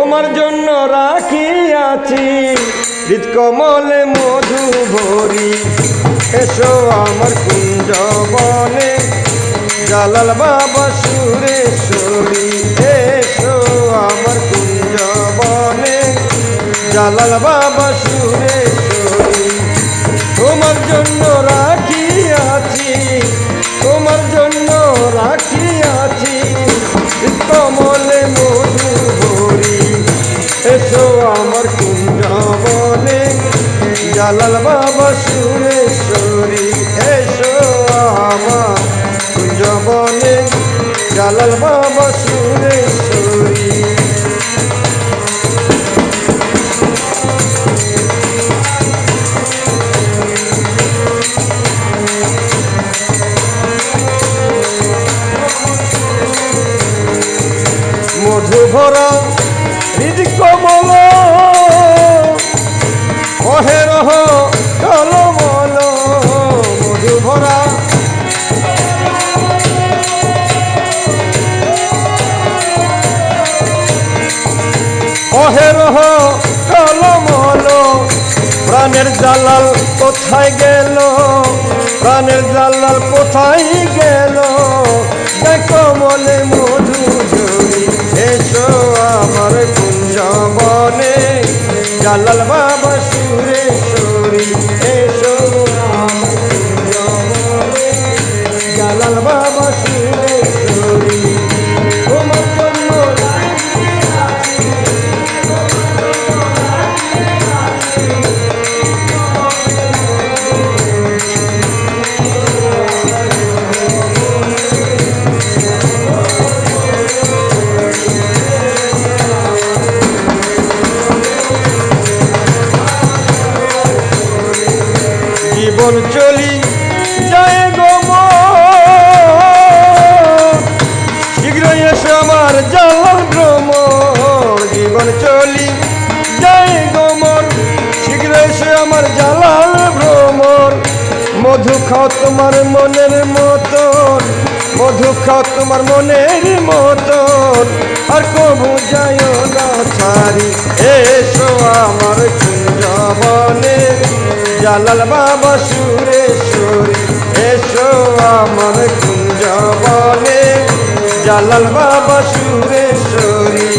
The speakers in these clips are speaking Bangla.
তোমার জন্য রাখিয়াছি হৃদকমলে মধু ভরি। এসো আমার কুঞ্জবনে জালাল বাবা সুরেশ্বরী। এসো আমার কুঞ্জবনে জালাল বাবা সুরেশ্বরী। তোমার জন্য রাখিয়াছি, তোমার জন্য রাখিয়াছি কমলে মধু ভরি। এসো আমার কুঞ্জবনে জালাল বাবা সুরেশ্বরী। এসো আমার কুঞ্জবনে জালাল বাবা সুরেশ্বরী। মধু ভরা হৃদকমল কহে রহ টলমল। মধু ভরা কহে রহ টলমল। প্রাণের জালাল কোথায় গেল, প্রাণের জালাল কোথায় গেল, কমলে মধু ঝরি। এসো আমার কুঞ্জবনে জালাল বাবা সুরেশ্বরী। এসো আমার কুঞ্জবনে জালাল বাবা সুরেশ্বরী। তোমার জন্য জীবন চলি যায় গো শীঘ্রই এসো আমার জালাল ভ্রমর। জীবন চলি যায় গো শীঘ্রই এসো আমার জালাল ভ্রমর। মধু খাও তোমার মনের মতন, মধু খাও তোমার মনের মতন, আর কবু যায় না ছাড়ি। এসো আমার কুঞ্জবনে জালাল বাবা সুরেশ্বরী। এসো আমার কুঞ্জবনে জালাল বাবা সুরেশ্বরী।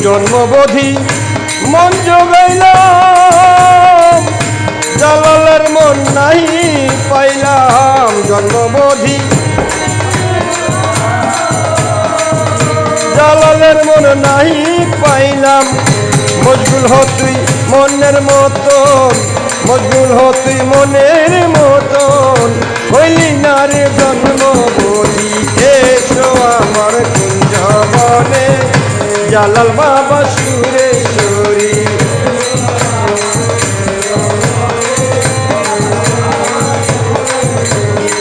জন্মবোধি মন জোগাইলাম, জালালের মন নাই পাইলাম। জন্মবোধি জালালের মন নাই পাইলাম। মজগুল হ তুই মনের মতন, মজগুল হ তুই মনের মতন, হইলি না রে জন্মবোধি। এসো আমার কুঞ্জবনে জালাল বাবা সুরেশ্বরী।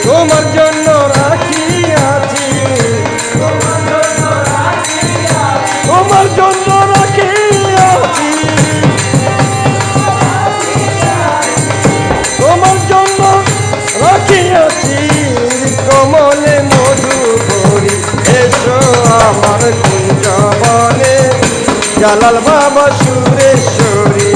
তোমার জন্য রাখিয়াছি, তোমার জন্য রাখিয়াছি, তোমার জন্য রাখিয়াছি কমলে মধু ভরি। এসো আমার কুঞ্জবনে জালাল বাবা সুরেশ্বরী।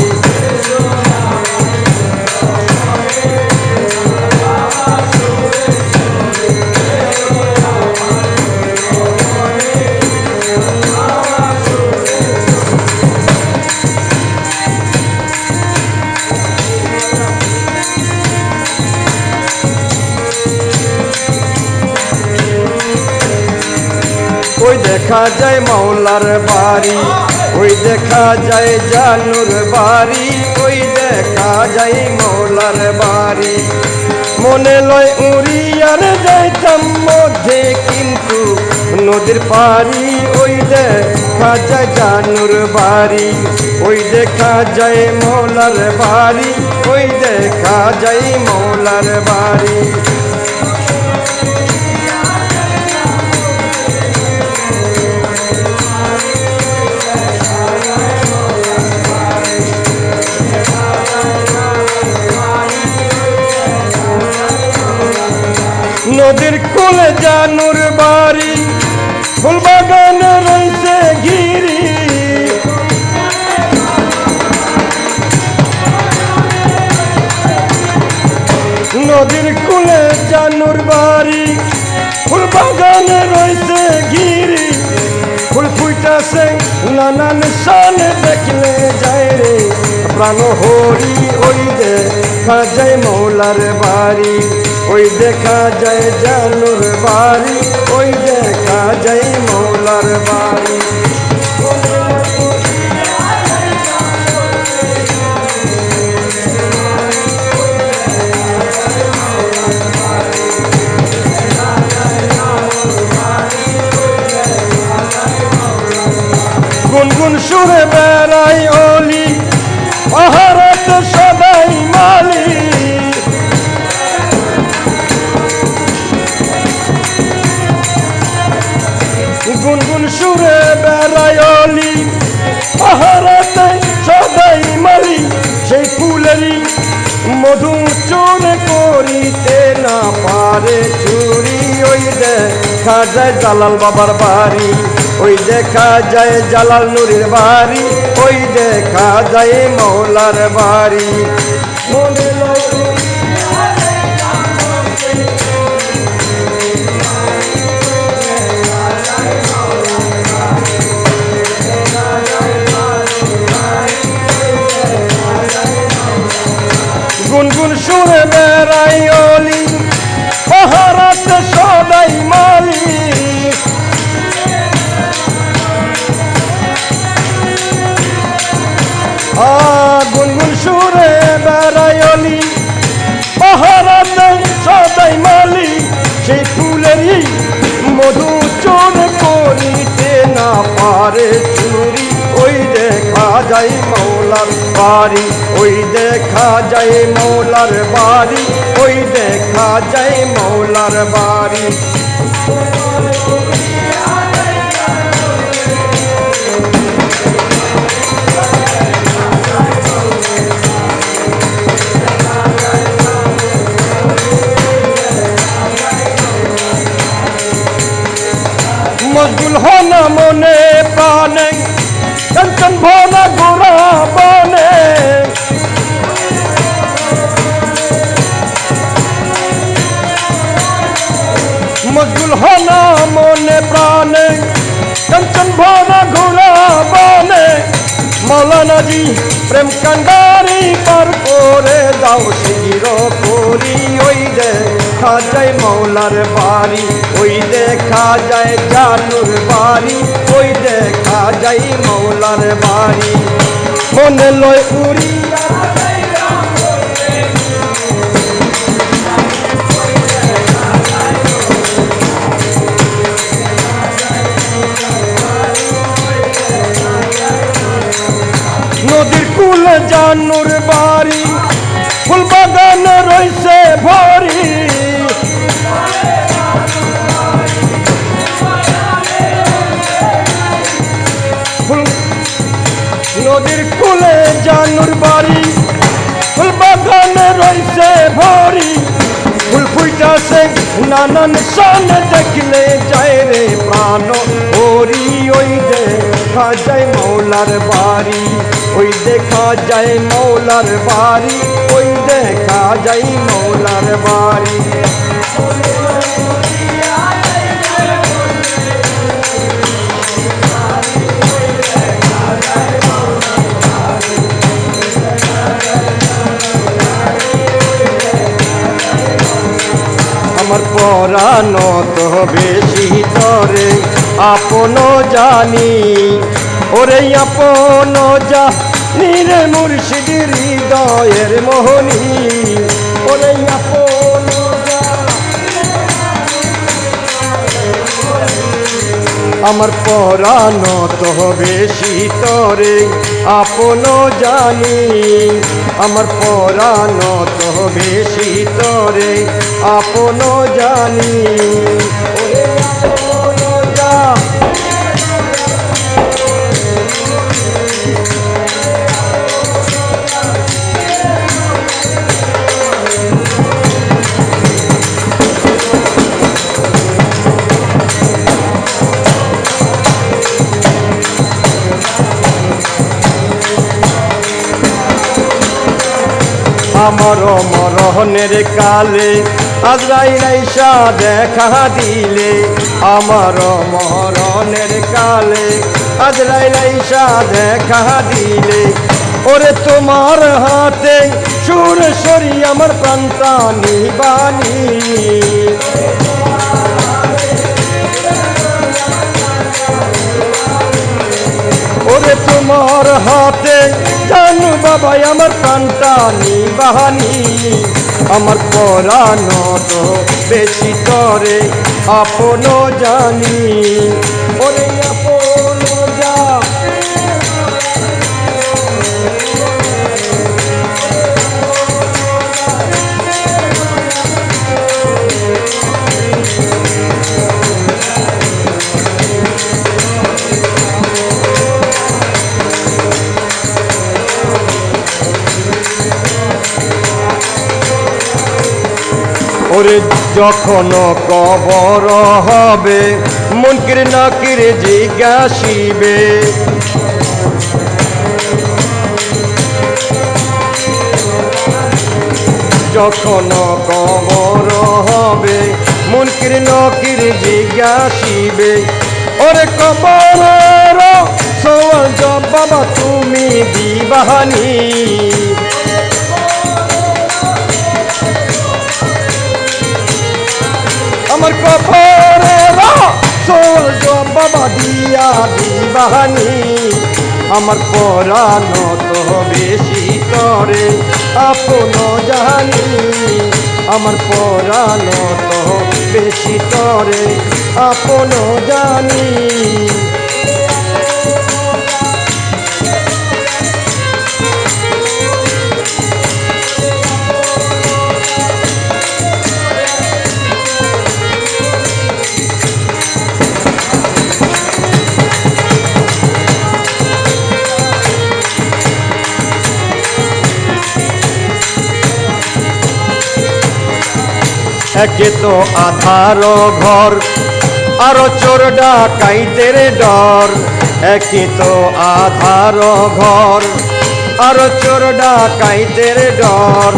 ওই দেখা যায় মাওলার বাড়ি, ওই দেখা যায় জানুর বাড়ি, ওই দেখা যায় মাওলার বাড়ি। মনে লয় উড়িয়ার যাইতাম মধ্যে, কিন্তু নদীর পাড়ি। ওই দেখা যায় জানুর বাড়ি, ওই দেখা যায় মাওলার বাড়ি, ওই দেখা যায় মৌলার বাড়ি। নদীর কূলে জানুর বাড়ি, ফুল বাগানে রয়েছে ঘিরি। নদীর কূলে জানুর বাড়ি, ফুল বাগানে রয়েছে ঘিরি। ফুল ফুইটাছে নানান শানে, দেখলে যায় রে প্রাণ হরি। ওই দেখা যায় মৌলার বাড়ি, ওই দেখা যায় জানুর বাড়ি, ওই দেখা যায় মৌলার বাড়ি। গুনগুন সুরে বেড়াই অলি, পাহাড়াতে সদাই মালি। গুনগুন সুরে বেড়াই অলি, পাহাড়াতে সদাই মালি। সেই ফুলেরই মধু চোর করিতে না পারে চুরি। ওই দেখা যায় জালাল বাবার বাড়ি, ওই দেখা যায় জালাল নুরির বাড়ি, ওই দেখা যায় মৌলার বাড়ি। গুনগুন সুরে বেড়াই অলি, পাহাড়াতে সদাই মালি। গুনগুন সুরে বেড়াই অলি, পাহাড়াতে সদাই মালি। সেই ফুলেরই মধু চোর করিতে না পারে চুরি। ওই দেখা যায় মৌলার বাড়ি, ওই দেখা যায় মৌলার বাড়ি, ওই দেখা যায় মৌলার বাড়ি। মশগুল হনা মনে প্রাণে, কাঞ্চন ভরা গোরা বনে। মশগুল হনা মনে প্রাণে, কাঞ্চন ভরা গোরা বনে। মৌলানাজি প্রেম কান্ডারি পার করে দাও শির করি। ওই দেখা যায় মৌলার বাড়ি, ওই দেখা যায় জানুর বাড়ি, ওই দেখা যায় মৌলার বাড়ি। মনে লয় উড়িয়া নদীর কূলে জানুর বাড়ি, ফুল বাগানে রয়েছে ভরি। নদীর কূলে জানুর বাড়ি, ফুল বাগানে রয়েছে ভরি। ফুল ফুইটাছে নানান শানে, দেখলে যায় রে প্রাণ হরি। ওই দেখা যায় মৌলার বাড়ি, ওই দেখা যায় মৌলার বাড়ি, ওই দেখা যায় মৌলার বাড়ি। আমার পরানো তো বেশি তরে আপন জানি, ওরে আপন জানি রে মুর্শিদ হৃদয়ের মোহনী। ওরে আপন আমার পরানো তো বেশি তরে আপন জানি আমার পরাণ তো বেশি তরে আপন জানি ওরে আপন যা আমার মরণের কালে আজরাইল আইসা দেখা দিলে আমার মরণের কালে আজরাইল আইসা দেখা দিলে ওরে তোমার হাতে সুরেশ্বরী আমার প্রাণটা নিবানি ওরে তোমার হাতে জানু বাবাই আমার প্রাণটা নিবাহানি আমার পরাণ তো বেশি তরে আপন জানি ওরে আপন যা ওরে যখন কবর হবে মুনকির নাকির জিজ্ঞাসিবে যখন কবর হবে মুনকির নাকির জিজ্ঞাসিবে ওরে কবরের সওয়াল জবাব তুমি দিবানি আমার কবরের সওয়াল জবাব দিয়া দিবানি আমার পরাণ তো বেশি তরে আপন জানি আমার পরাণ তো বেশি তরে আপন জানি একে তো আধার ঘর আরো চোর ডাকাইতের ডর একে তো আধার ঘর আরো চোর ডাকাইতের ডর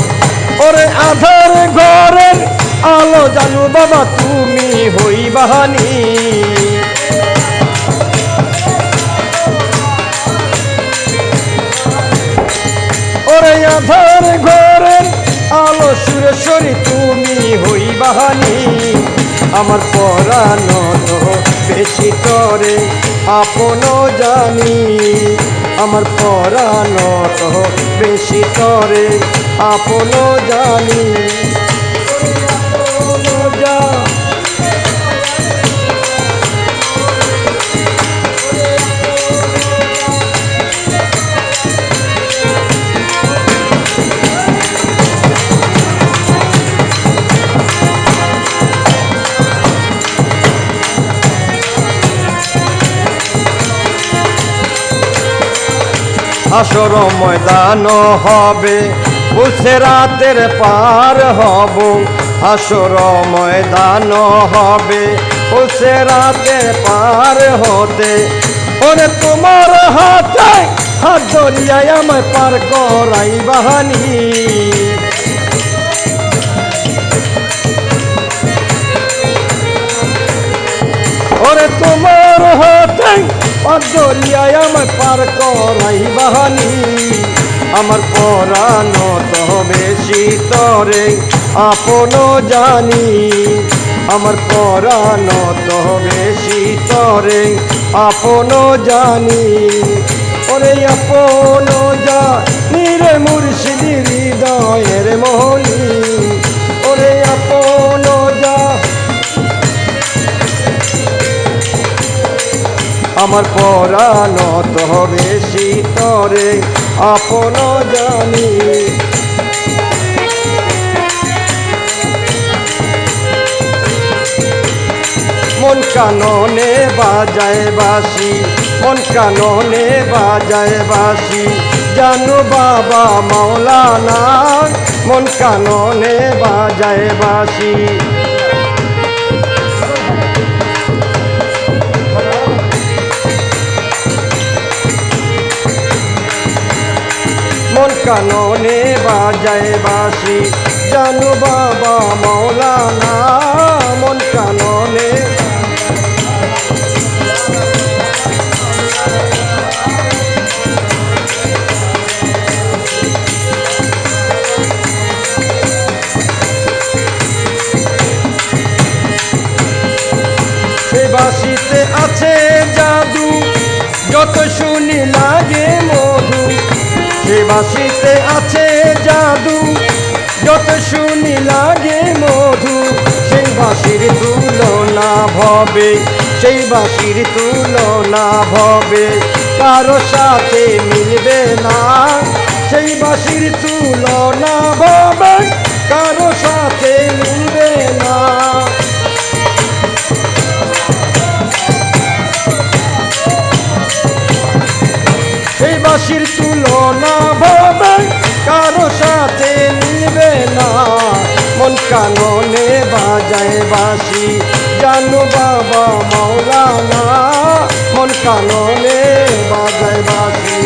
ওরে আধার ঘরের আলো জানু বাবা তুমি হইবানি ওরে আধার ঘরের আলো সুরেশ্বরী তুমি হইবানি আমার পরাণ তো বেশি তরে আপন জানি আমার পরাণ তো বেশি তরে আপন জানি হাসর ময়দান হবে বুঝে রাতের পার হব হাসর ময়দান হবে বুঝে রাতের পার হতে ওরে তোমার হাতে হাত ধরিয়ায় আমায় পার করাই বাহানি ওরে তোমার হাতে হাত ধরিয়ায় আমায় পার করাই বাহানি আমার পরাণ তো বেশি তরে আপন জানি আমার পরাণ তো বেশি তরে আপন জানি ওরে আপন জানি রে মুর্শিদি হৃদয়ের মনি ওরে আপন আমার পরাণ তো বেশি তরে আপন জানি। মন কাননে বাজায় বাঁশি, মন কাননে বাজায় বাঁশি, জানু বাবা মাওলানা, মন কাননে বাজায় বাঁশি। মন কাননে বাজায় বাঁশি, জানু বাবা মাওলানা, মন কাননে। সে বাঁশিতে আছে জাদু, যত শুনি লাগে মধু। সে বাঁশিতে আছে জাদু, যত শুনি লাগে মধু। সেই বাঁশির তুলনা ভবে, সেই বাঁশির তুলনা ভবে কারো সাথে মিলবে না। সেই বাঁশির তুলনা ভবে কারো সাথে মিলবে না। সেই বাঁশির তুলনা ভাবে কারো সাথে মিলবে না। মন কাননে বাজায় বাঁশি, জানু বাবা মাওলানা, মন কাননে বাজায় বাঁশি।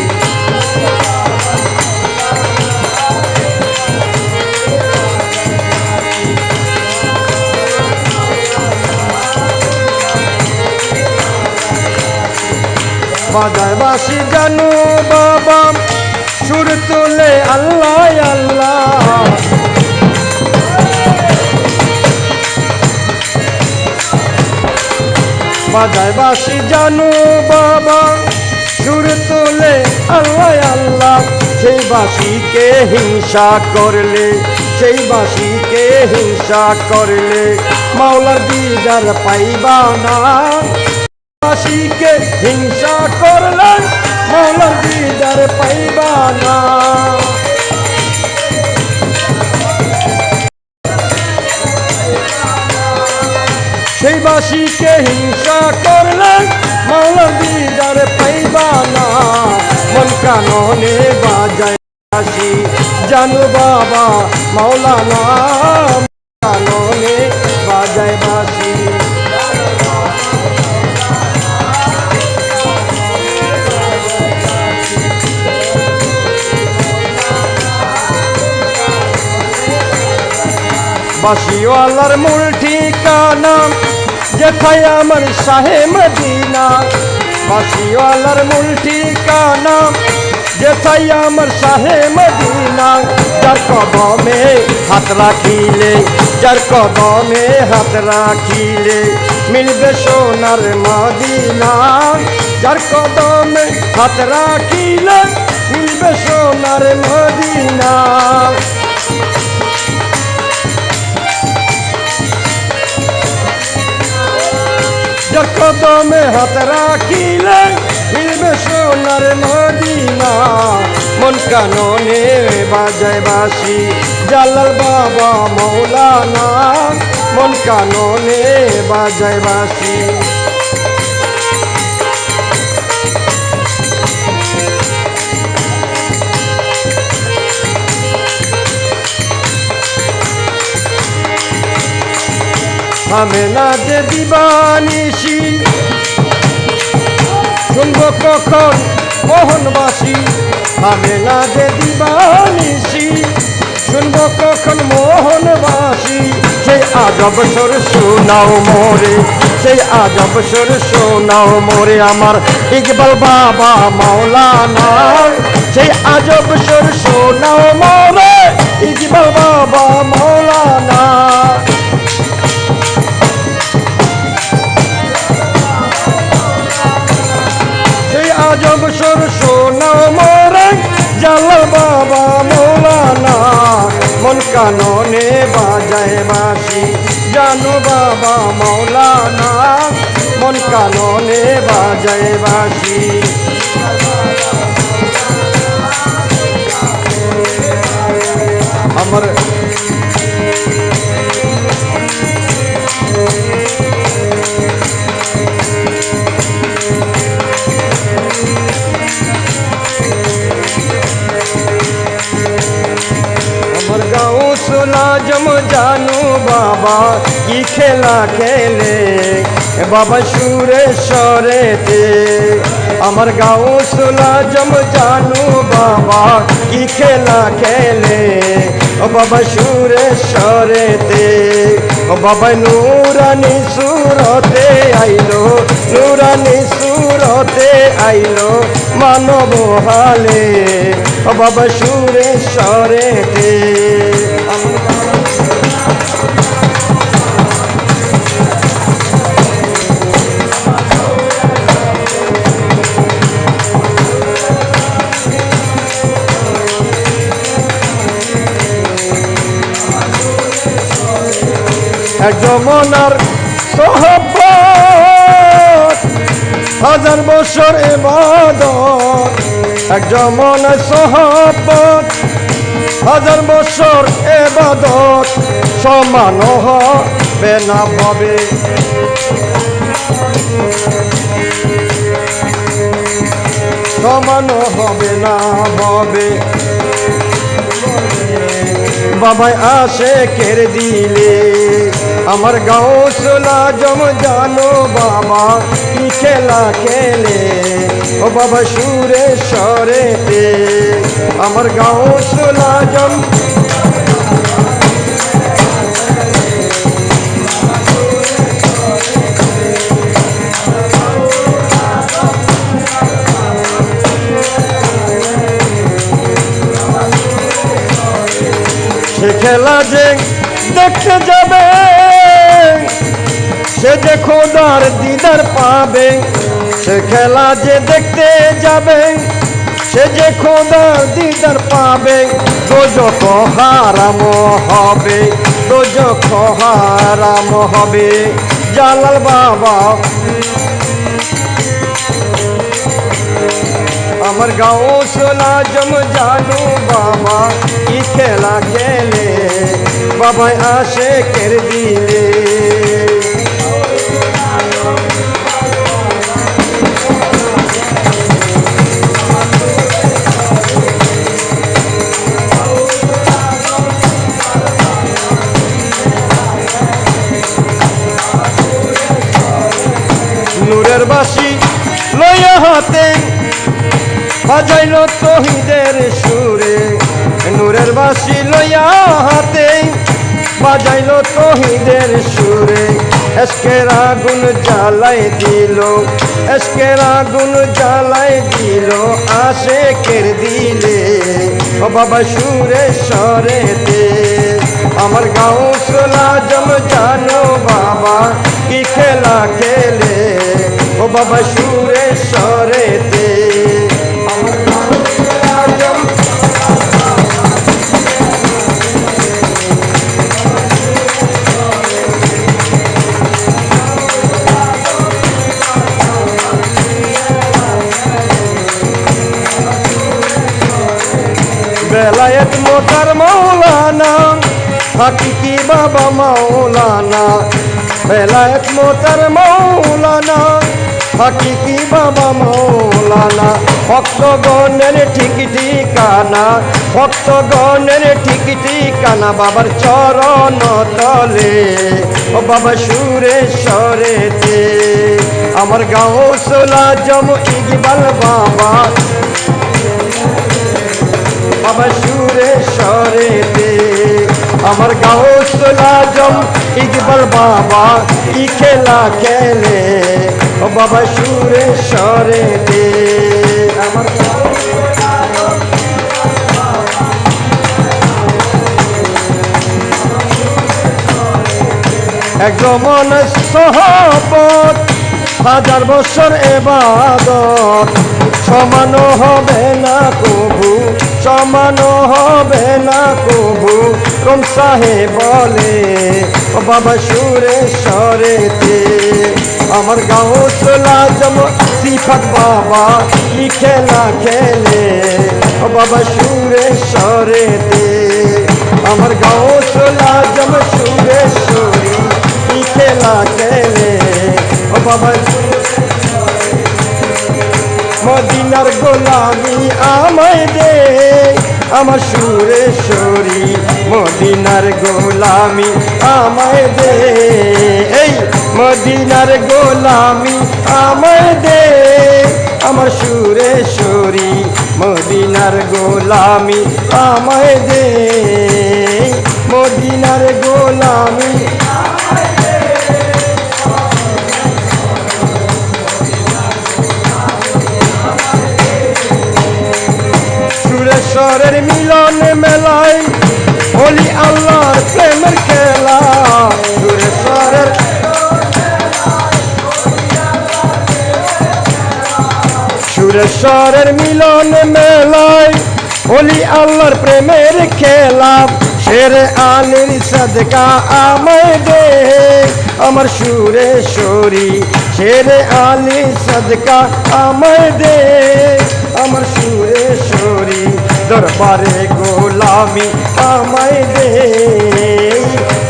বাজায় বাঁশি জানু বাবা, সুর তোলে আল্লাহ আল্লাহ। বাজায় বাঁশি জানু বাবা, সুর তোলে আল্লাহ আল্লাহ। সেই বাঁশিকে হিংসা করলে, সেই বাঁশিকে হিংসা করলে মাওলার দিদার পাইবা না। বাঁশিকে হিংসা করলে মাওলার দিদার পাইবা না। সেই বাঁশিকে হিংসা করলে মাওলার দিদার পাইবা না। মন কাননে বাজায় বাঁশি, জানু বাবা মাওলানা, কাননে বাজায় বাঁশি। বাঁশিওয়ালার মূল ঠিকানা যেথায় আমার শাহে মদিনা। বাঁশিওয়ালার মূল ঠিকানা যেথায় আমার শাহে মদিনা। যার কদমে হাত রাখিলে, যার কদমে হাত রাখিলে মিলবে সোনার মদিনা। যার কদমে হাত রাখিলে মিলবে সোনার মদিনা। যার কদমে হাত রাখিলে মিলবে সোনার মদিনা। মন কাননে বাজায় বাঁশি, জালাল বাবা মাওলানা, মন কাননে বাজায় বাঁশি। থামে না যে দিবানিশি, শুনবো কখন মোহনবাসী। থামে না যে দিবানিশি, শুনবো কখন মোহনবাসী। সেই আজব সুর শোনাও মোরে, সেই আজব সুর শোনাও মোরে আমার ইকবাল বাবা মাওলানা। সেই আজব সুর শোনাও মোরে ইকবাল বাবা মাওলানা। আজব সুর শোনাও মোরে জালাল বাবা মাওলানা। মন কাননে বাজায় বাঁশি, জানু বাবা মাওলানা, মন কাননে বাজায় বাঁশি। আমার जम जानू बाबा की खेला खेले बाबा सुरेश्वरे ते अमर गाँव सुला जम जानू बाबा की खेला खेले बाबा सुरेश्वरे ते बाबा नूरानी सूरते आइलो नूरानी सूरते आइलो मानव हाले बाबा सुरेश्वरे ते জমনার সোহবত হাজার বছর ইবাদত এক জমনার সোহবত হাজার বছর ইবাদত সমান হবে না ভাবে সমান হবে না ভাবে বাবাই আসে কের দিলে আমার গাঁও সোলা জম জানো বাবা কি খেলা খেলে ও বাবা সুরেশ্বরে তে আমার গাঁও সোলা জম সে খেলা যে দেখতে যাবে সে যে খোদার দিদার পাবে সে খেলা যে দেখতে যাবে সে যে খোদার দিদার পাবে দোজখ হারাম হবে দোজখ হারাম হবে জালাল বাবা আমার গাঁও সোলা জম জানু বাবা কি খেলা খেলে বাবাই আসে কের দিলে নূরের বাঁশি লইয়া হাতে বাজাইল তহিদের সুরে নূরের বাঁশি লইয়া হাতে বাজাইল তহিদের সুরে এসকের আগুন জ্বালাই দিল এসকের আগুন জ্বালাই দিল আসে কের দিলে ও বাবা সুরেশ্বরে তে আমার গাঁও সোলা জম জানো বাবা কি খেলা খেলে ও বাবা সুরেশ্বরে তে বেলায়েত মোতার মৌলানা হাকিকি বাবা মৌলানা বেলায়েত মোতার মৌলানা হাকিকি বাবা মৌলানা ভক্তগণের ঠিক ঠিকানা ভক্তগণের ঠিক ঠিকানা বাবার চরণ তলে ও বাবা সুরেশ্বরে তে আমার গাঁও সোলা জম ইকবাল বাবা বাবা সুরেশ্বরে তে আমার গাঁও সোলা জম ইকবাল বাবা কি খেলা খেলে ও বাবা সুরেশ্বরে তে আমার এক জমন সহবত হাজার বছর ইবাদত সমান হবে না কবু সমান হবে না কবু কম সাহে বলে ও বাবা সুরেশ্বরে তে আমার গাউসুল আজম সিফাত বাবা কি খেলা খেলে ও বাবা সুরেশ্বরেতে আমার গাউসুল আজম সুরেশ্বরী কি খেলা খেলে ও বাবা মদিনার গোলামি আমায় দে আমার সুরেশ্বরী মদিনার গোলামি আমায় দে এই মদিনার গোলামি আমায় দে আমার সুরেশ্বরী মদিনার গোলামি আমায় দে মদিনার গোলামি সুরেশ্বরের মিলন মেলায় বলি আল্লাহর প্রেমের খেলা সুরেশ্বরের সুরেশ্বরের মিলন মেলায় বলি আল্লাহর প্রেমের খেলা শের আলীর সদকা আমায় দে আমার সুরেশ্বরী শের আলীর সদকা আমায় দে আমার সুরেশ্বরী দরবারে গোলামি আমায় দে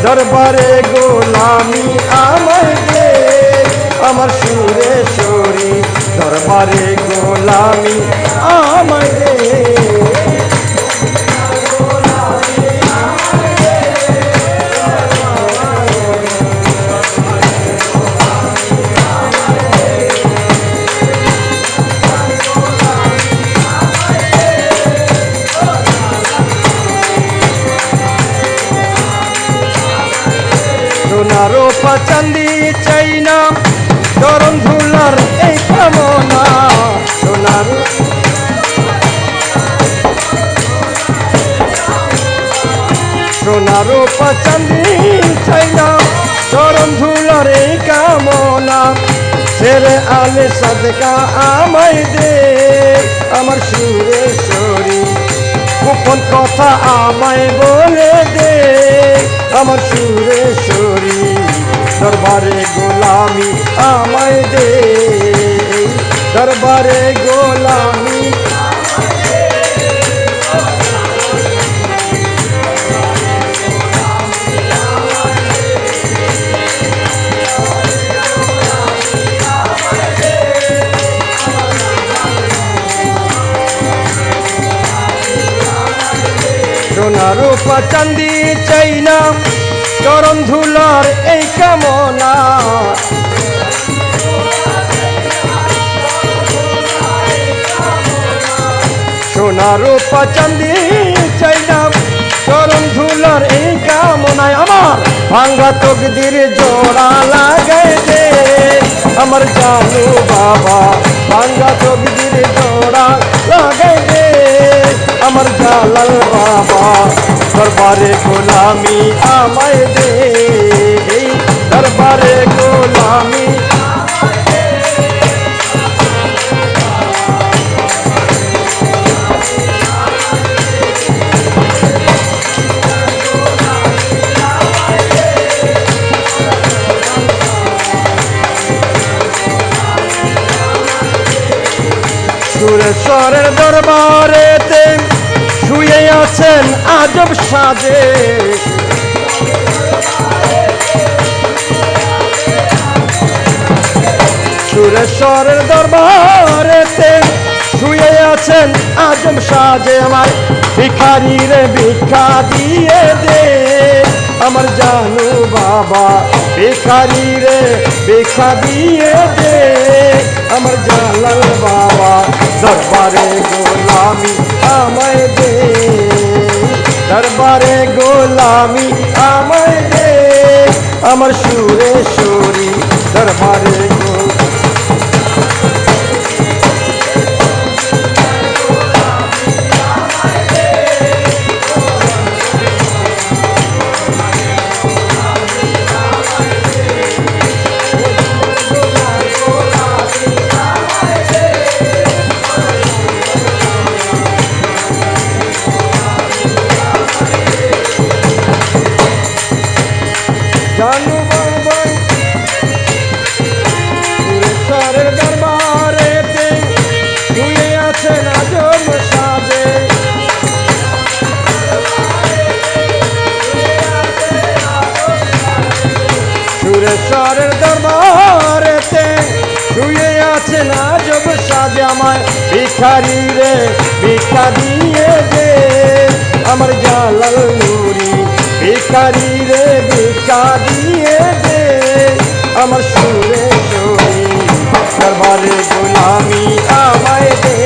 দরবারে গোলামি আমায় দে আমার সুরেশ্বরী দরবারে গোলামি আমায় দে সোনারো চাঁদি চাই না চরণ ধুলার এই কামনা সোনারো সোনারো চাঁদি চাই না চরণ ধুলার এই কামনা ছেড়ে আলে সদকা আমায় দে আমার সুরেশ্বরী গোপন কথা আমায় বলে দে আমার সুরেশ্বরী দরবারে গোলামি আমায় দে দরবারে গোলামি সোনা রূপা চাঁদি চাই না চরণ ধুলার এই কামনা সোনা রূপা চাঁদি চাই না চরণ ধুলার এই কামনায় আমার ভাঙ্গা তকদির জোড়া লাগাই দে আমার জানু বাবা ভাঙ্গা তকদির জোড়া লাগাই দে আমার জালাল বাবা দরবারে গোলামি আমায় দে দরবারে গোলামি সুরেশ্বরের দরবারেতে শুয়ে আছেন আজব সাজে সুরেশ্বরের দরবারেতে শুয়ে আছেন আজব সাজে আমার ভিখারি রে ভিক্ষা দিয়ে দে আমার জানু বাবা ভিখারি রে ভিক্ষা দিয়ে দে আমার জালাল বাবা দরবারে গোলামি আমায় দে দরবারে গোলামি আমায় দে আমার সুরেশ্বরী দরবারে জানু বাবা সুরেশ্বরের দরবারেতে শুয়ে আছে না জব সাজে আমায় ভিখারি রে ভিক্ষা দিয়ে দে আমার জালাল নুরি ভিখারি রে ভিক্ষা দিয়ে দে আমার সুরেশ্বরী দরবারে গোলামি আমায় দে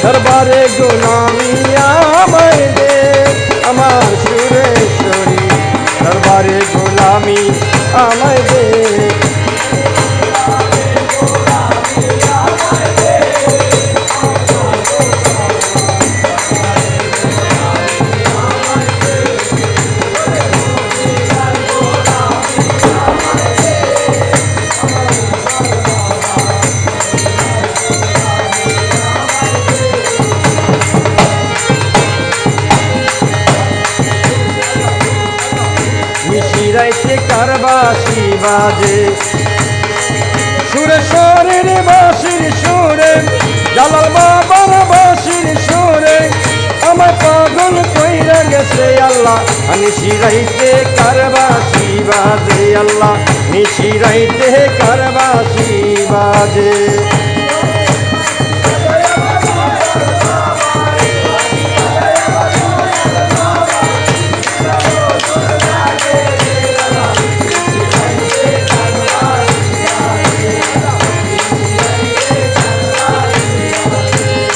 দরবারে গোলামি আমায় দে আমার সুরেশ্বরী দরবারে গোলামি আমায় দে মিশিরাইতে কারবাসি বাজে সুরেশ্বরের বাঁশির সুরে জালাল বাবার বাঁশির সুরে আমার পাগল কইরা গেছে আল্লাহ নিশিরাইতে কারবাসি বাজে আল্লাহ নিশিরাইতে কারবাসি বাজে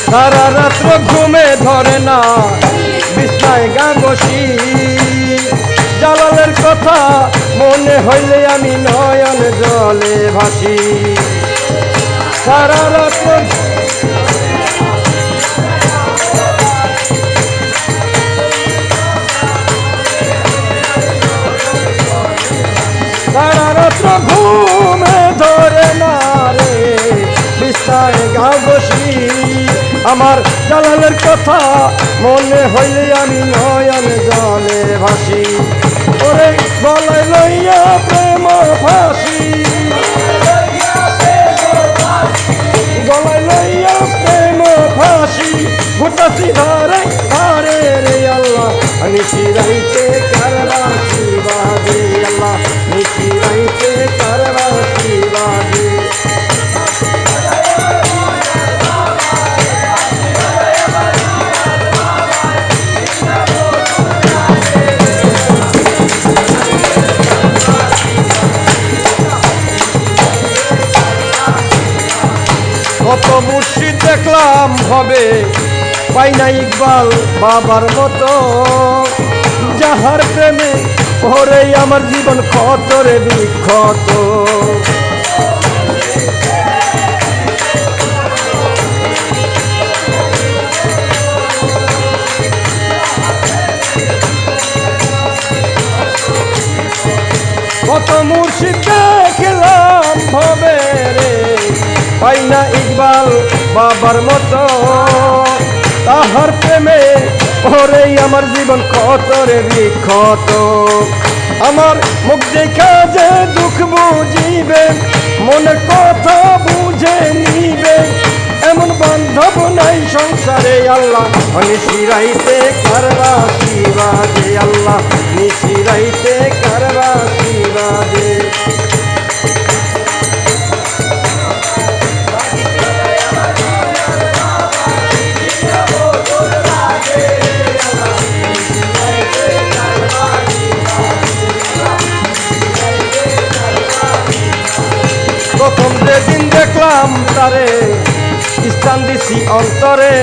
সারা রাত্র ঘুমে ধরে না বিছনায় গা বসি জালালের কথা মনে হইলে আমি নয়ন জলে ভাসি সারা রাত্র সারা রাত্র ঘুমে ধরে না রে বিছনায় গা বসি আমার জালালের কথা মনে হইলে আমি নয়ন জলে ভাসি ওরে গলায় লইয়া প্রেম ফাঁসি গলায় লইয়া প্রেম ফাঁসি ঘুটাছি ধারে ধারে রে আল্লাহ নিশিরাইতে কারবাসি বাজে আল্লাহ নিশিরাইতে কারবাসি বাজে কত মুর্শিদ দেখলাম হবে পাই না ইকবাল বাবার মতো যাহার প্রেমে ওরে আমার জীবন ক্ষত রে বিক্ষত কত মুর্শিদ দেখলাম হবে রে পাই না ইকবাল বাবার মতো তাহার প্রেমে ওরে আমার জীবন ক্ষত রে বিক্ষত আমার মুখ দেখা যে দুঃখ বুঝিবে মনের কথা বুঝে নিবে এমন বান্ধব নাই সংসারে আল্লাহ নিশিরাইতে কারবাসি বাজে আল্লাহ নিশিরাইতে কারবাসি বাজে প্রথম যেদিন দেখলাম তারে স্থান দিছি অন্তরে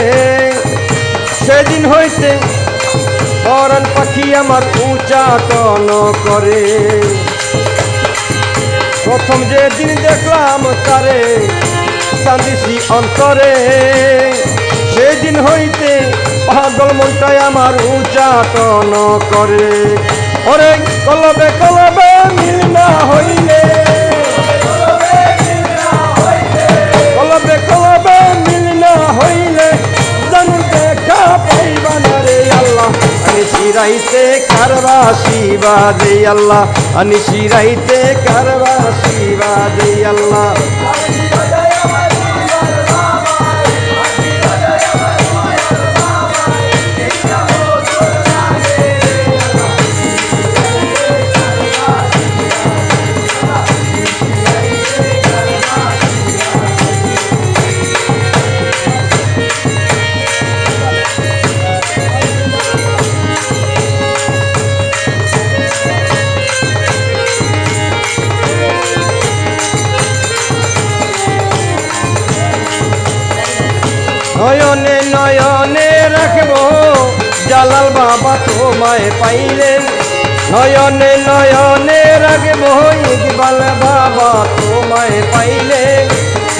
সেদিন হইতে পরাণ পাখি আমার উচ্চাটন করে প্রথম যেদিন দেখলাম তারে স্থান দিছি অন্তরে সেদিন হইতে পাগল মনটাই আমার উচ্চাটন করে ওরে কলবে কলবে মিল না হইলে কলবে কলবে মিল না হইলে জানু দেখা পাইবা না রে আল্লাহ নিশিরাইতে কারবাসি বাজে আল্লাহ নিশিরাইতে কারবাসি বাজে আল্লাহ নয়নে নয়নে রাখবো জালাল বাবা তোমায় পাইলে নয়নে নয়নে রাখবো ইকবাল বাবা তোমায় পাইলে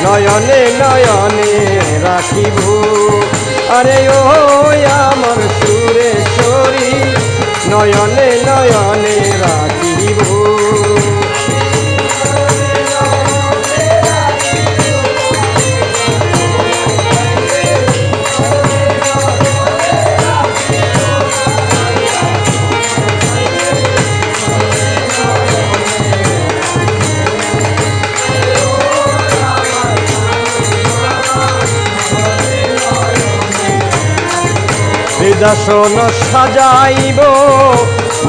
নয়নে নয়নে রাখিব আরে ও আমার সুরেশ্বরী নয়নে নয়নে রাখিব হৃদয় সাজাইব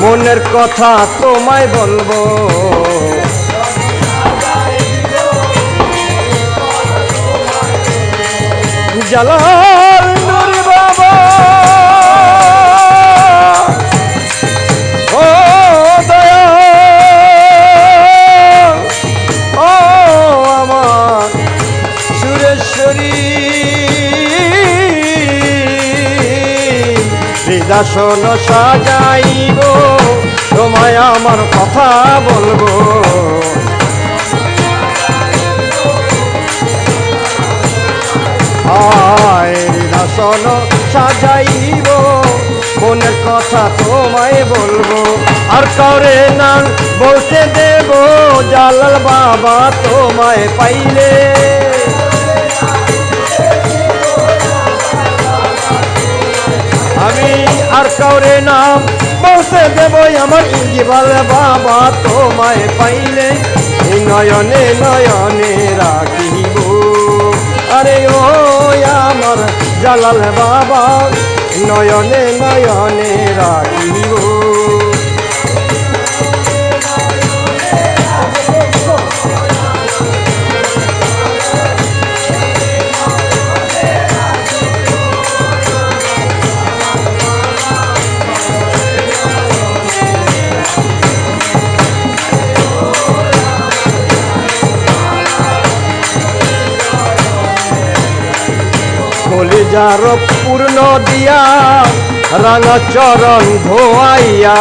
মনের কথা তোমায় বলবো জালাল নূর বাবা ও দয়া ও আমার সুরেশ্বরী হৃদয় সাজাইব তোমায় আমার কথা বলবো হৃদয় সাজাইব মনের কথা তোমায় বলবো আর কাউরে না বলতে দেব জালাল বাবা তোমায় পাইলে আমি আর কাউরে নাম বলতে দেব আমার ইকবাল বাবা তোমায় পাইলে নয়নে নয়নে রাখিব আরে ও আমার জালাল বাবা নয়নে নয়নে রাখিব কলিজার পূর্ণ দিয়া রাঙা চরণ ধোয়াইয়া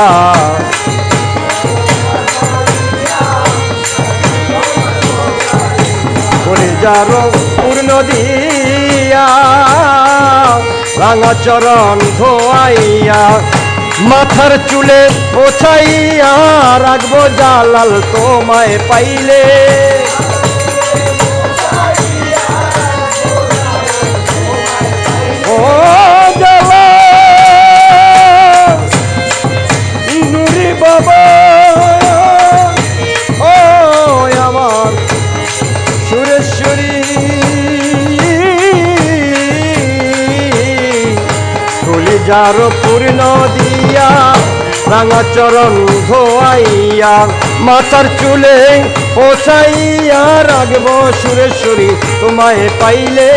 কলিজার পূর্ণ দিয়া রাঙা চরণ ধোয়াইয়া মাথার চুলে পোছাইয়া রাখবো জালাল তোমায় পাইলে ও জালাল নুরি বাবা ও আমার সুরেশ্বরী কলিজার পূর্ণ দিয়া রাঙা চরণ ধোয়াইয়া মাথার চুলে পোছাইয়া রাখবো সুরেশ্বরী তোমায় পাইলে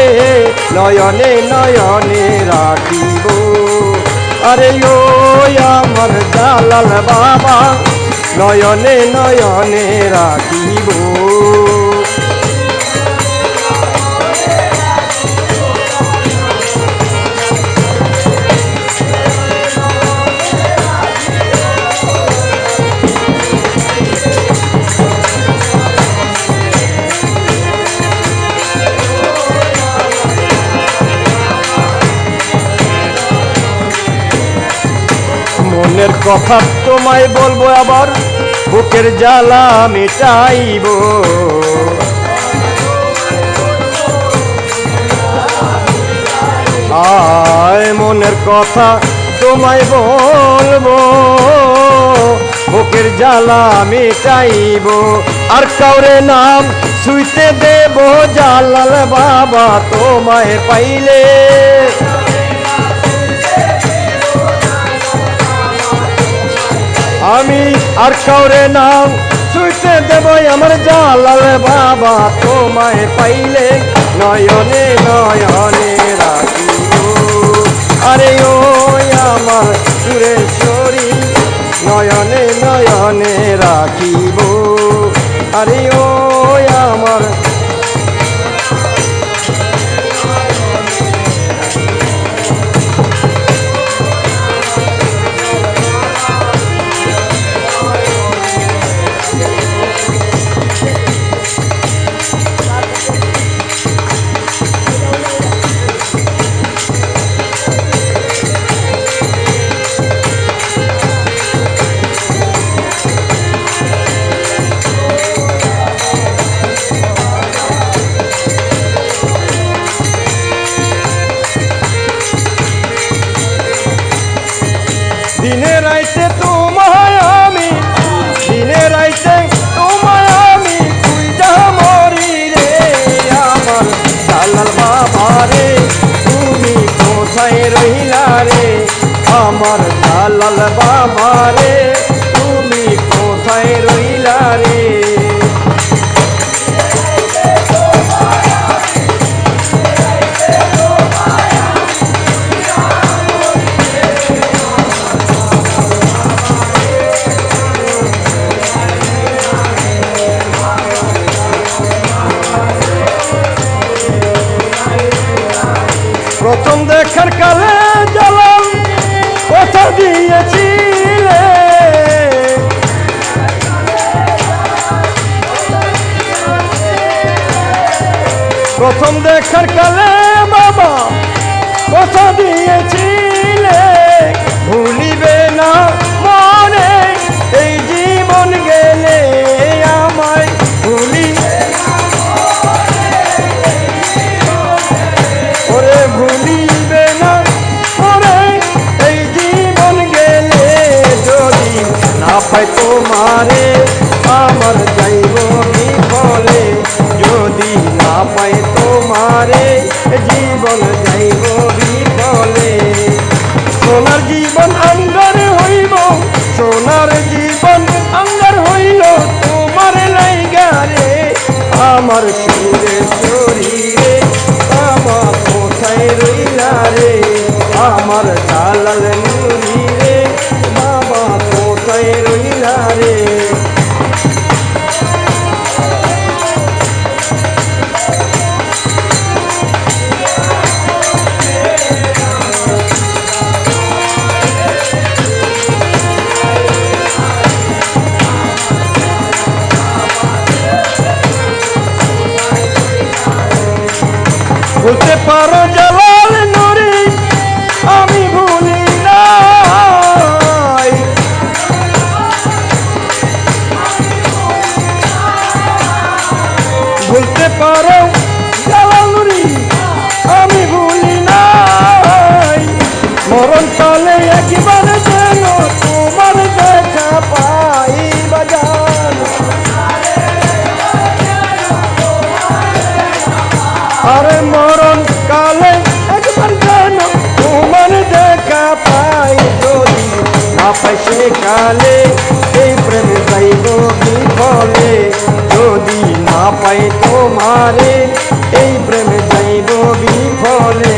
নয়নে নয়নে রাখিব আরে ও আমার জালাল বাবা নয়নে নয়নে রাখিব মনের কথা তোমায় বলবো আবার বুকের জ্বালা মিটাইব আয় মনের কথা তোমায় বলবো বুকের জ্বালা মিটাইব আর কাউরে নাম ছুঁইতে দেব জালাল বাবা তোমায় পাইলে আমি আর কাউরে নাম ছুঁইতে দেব আমার জালাল বাবা তোমায় পাইলে নয়নে নয়নে রাখিব আরে ও আমার সুরেশ্বরী নয়নে নয়নে রাখিব আরে ও আমার প্রথম দেখার কালে বাবা কথা দিয়েছিলে ভুলিবে না মনে এই জীবন গেলে আমায় ভুলিবে ওরে ভুলিবে না ওরে এই জীবন গেলে যদি না পাই তোমারে আমার যাইব বিফলে যদি না পাই তোমারে জীবন যাইব বিফলে সোনার জীবন আঙ্গার হইব সোনার জীবন আঙ্গার হইল তোমার লাইগারে আমার সুরে শরীরে আমার কোথায় রইলা রে আমার জালাল নুরি রে বাবা কোথায় রইলা রে বলতে পারো জালাল নুরি আমি ভুলি নাই বলতে পারো জালাল নুরি আমি ভুলি নাই মরণ কালে একবার যেন তোমার দেখা পাই বাজান আরে মরণ কালে একবার যেন তোমার দেখা পাই যদি না পাই সে কালে এই প্রেমে যাইব বিফলে যদি না পাই তোমারে এই প্রেমে যাইব বিফলে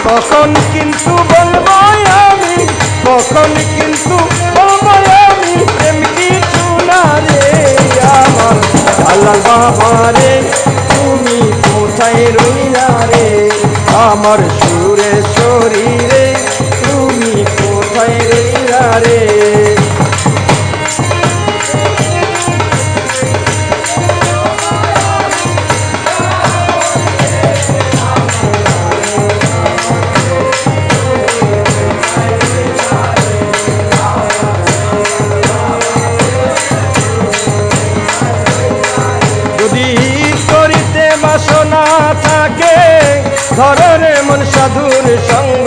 তখন কিন্তু বলবো আমি তখন কিন্তু বলবো আমি প্রেম কিছু না রে আমার আল্লাহ বাবা রে তুমি কোথায় রইলা রে আমার সুরে শরীরে তুমি কোথায় রইলা রে যদি করিতে বাসনা থাকে ধরে মন সাধুর সঙ্গ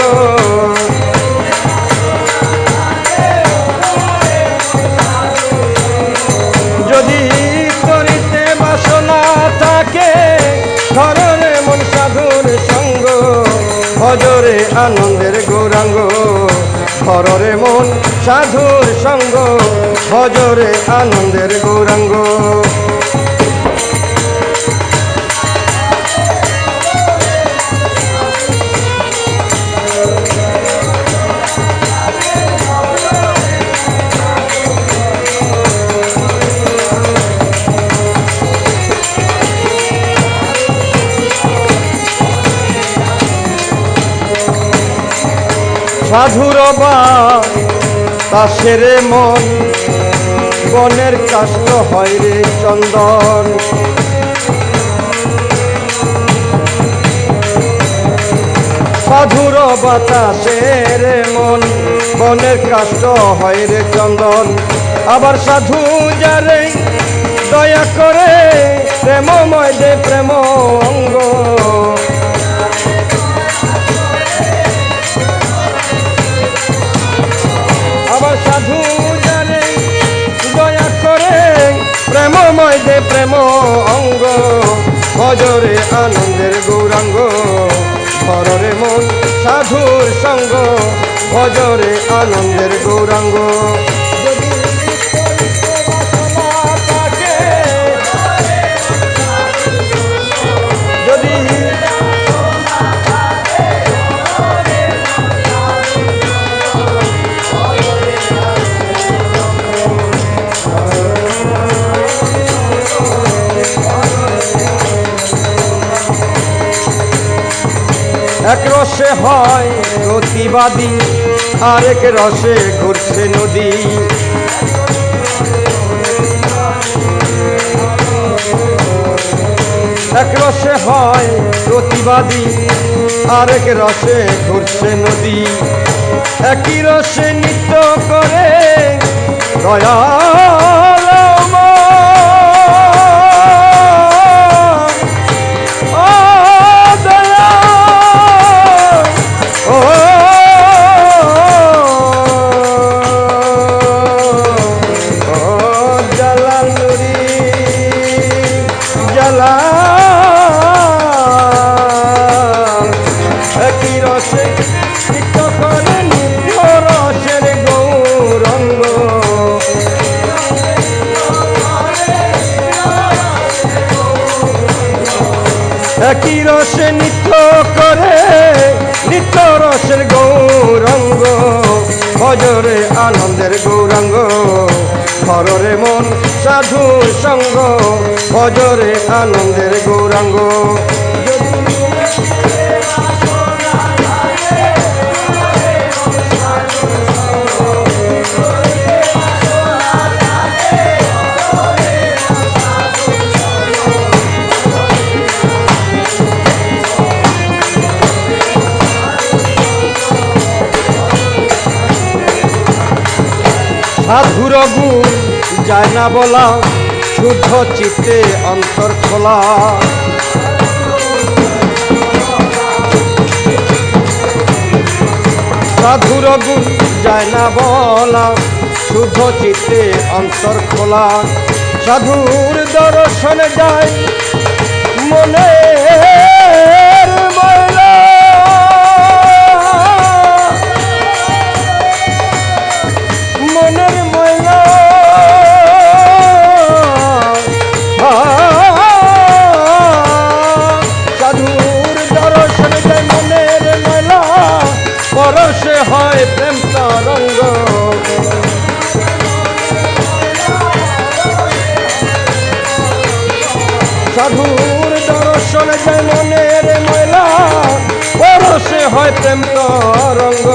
যদি করিতে বাসনা থাকে ধরে মন সাধুর সঙ্গ ভজরে আনন্দের গৌরাঙ্গ ধরে মন সাধুর সঙ্গ ভজরে আনন্দের গৌরাঙ্গ সাধুর বাতাসের মন বনের কাষ্ট হয় রে চন্দন সাধুর বাতাসের মন বনের কাষ্ট হয় রে চন্দন আবার সাধু যারে দয়া করে প্রেমময় দে প্রেম অঙ্গ আবার সাধু জানে দয়া করে প্রেমময় দে প্রেম অঙ্গ ভজরে আনন্দের গৌরাঙ্গ ধরে মন সাধুর সঙ্গ ভজরে আনন্দের গৌরাঙ্গ যদি এক রসে হয় প্রতিবাদী আরেক রসে ঘুরছে নদী এক রসে হয় প্রতিবাদী, আরেক রসে ঘুরছে নদী। একই রসে নৃত্য করে দয়াল মা। ও দয়াল, ও জালাল নুরি জালাল। একই রসে নৃত্য করে নিত্য রসের গৌরঙ্গ। একই রসে নৃত্য করে নিত্য রসের গৌরঙ্গ। ভজরে আনন্দের গৌরাঙ্গ, হররে মন সাধুর সঙ্গ। ভজরে আনন্দের গৌরাঙ্গ। সাধুর গুণ যায় না বলা, শুদ্ধ চিত্তে অন্তর খোলা। সাধুর গুণ যায় না বলা, শুদ্ধ চিত্তে অন্তর খোলা। সাধুর দর্শনে যায় মনের ময়লা। মনের ময়লা সাধুর দর্শনে যায় মনের ময়লা। পরশে হয় প্রেম তরঙ্গ। সাধুর দর্শনে যায় মনের ময়লা। পরশে হয় প্রেম তরঙ্গ।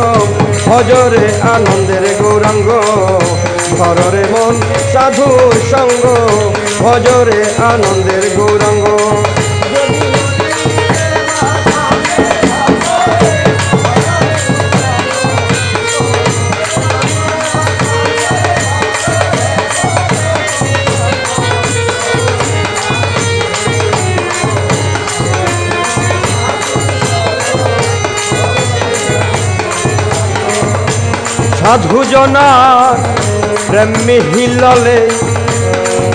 ভজরে আনন্দের গৌরাঙ্গ, ঘররে মন সাধুর সঙ্গ। ভজরে আনন্দের গৌরাঙ্গ। সাধু জনার প্রেম মিহিললে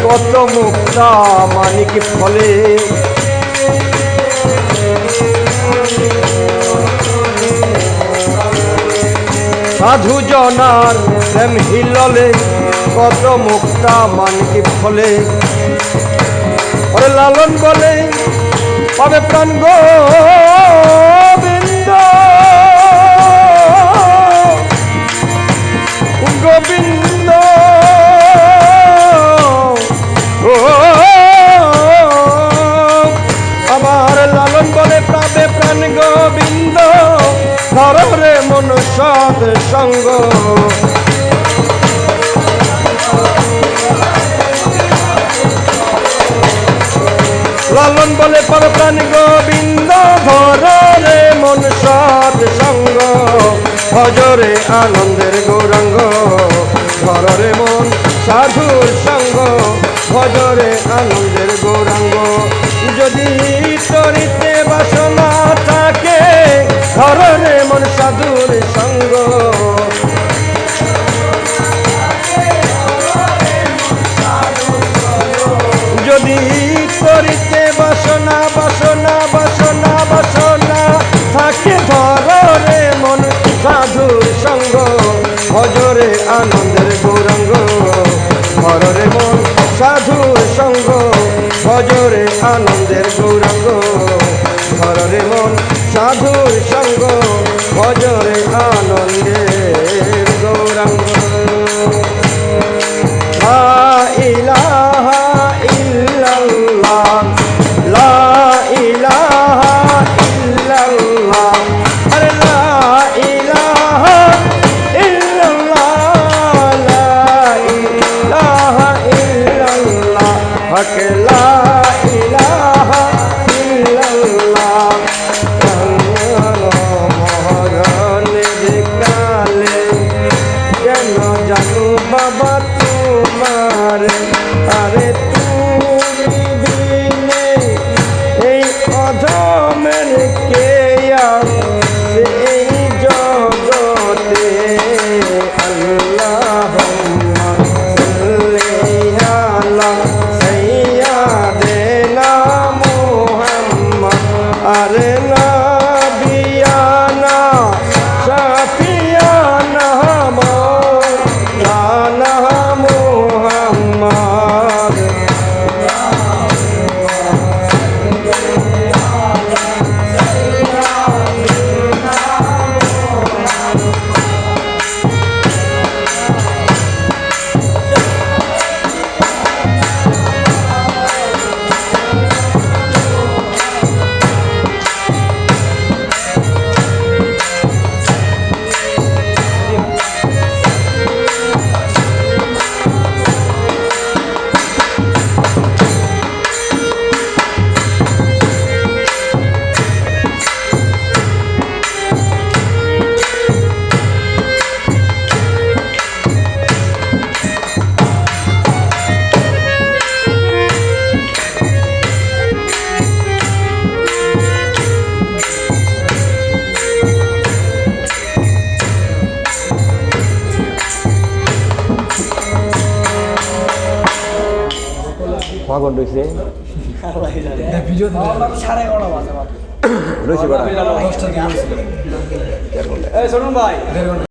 কত মুক্তা মানিক ফলে। সাধু জনার প্রেম হিললে কত মুক্তা মানিক ফলে। ওরে লালন বলে পাবে প্রাণ গোবিন্দ। গোবিন্দ ও আমার লালন বলে পাবে প্রাণ গোবিন্দ। ধরে মন সৎ সঙ্গ। লালন বলে পাবে প্রাণ গোবিন্দ। ধরে মন সৎ সঙ্গ। ভজরে আনন্দের গৌরাঙ্গ, ঘরে মন সাধুর সঙ্গ। ভজরে আনন্দের গৌরাঙ্গ। যদি তরিতে বাসনা থাকে, ঘরে মন সাধুর সঙ্গ। যদি তরিতে বাসনা বাসনা বাসনা বাসনা থাকে, ধরে মন সাধুর সঙ্গ। ভজরে আনন্দের গৌরাঙ্গ, ঘরে মন সাধুর সঙ্গ। ভজরে আনন্দের গৌরাঙ্গ, ঘরে মন সাধুর সঙ্গ। ভজরে আনন্দের গৌরাঙ্গ। লা ইলাহা ইল্লাল্লাহ, লা ইলাহা ইল্লাল্লাহ, আরে লা ইলাহা ইল্লাল্লাহ, লা ইলাহা ইল্লাল্লাহ, হক লা ইলাহা ইল্লাল্লাহ। আরে তুমি বিনে এই অধমের কে আছে এই জগতে আল্লাহুম্মা সাল্লি আলা সাইয়্যিদিনা মুহাম্মদ আরে নবিয়ানা শাফিয়ানা মাওলানা মুহাম্মদ কখন রয়েছে ভিডিও সাড়ে 11টা বাজে রয়েছে এই শোনুন ভাই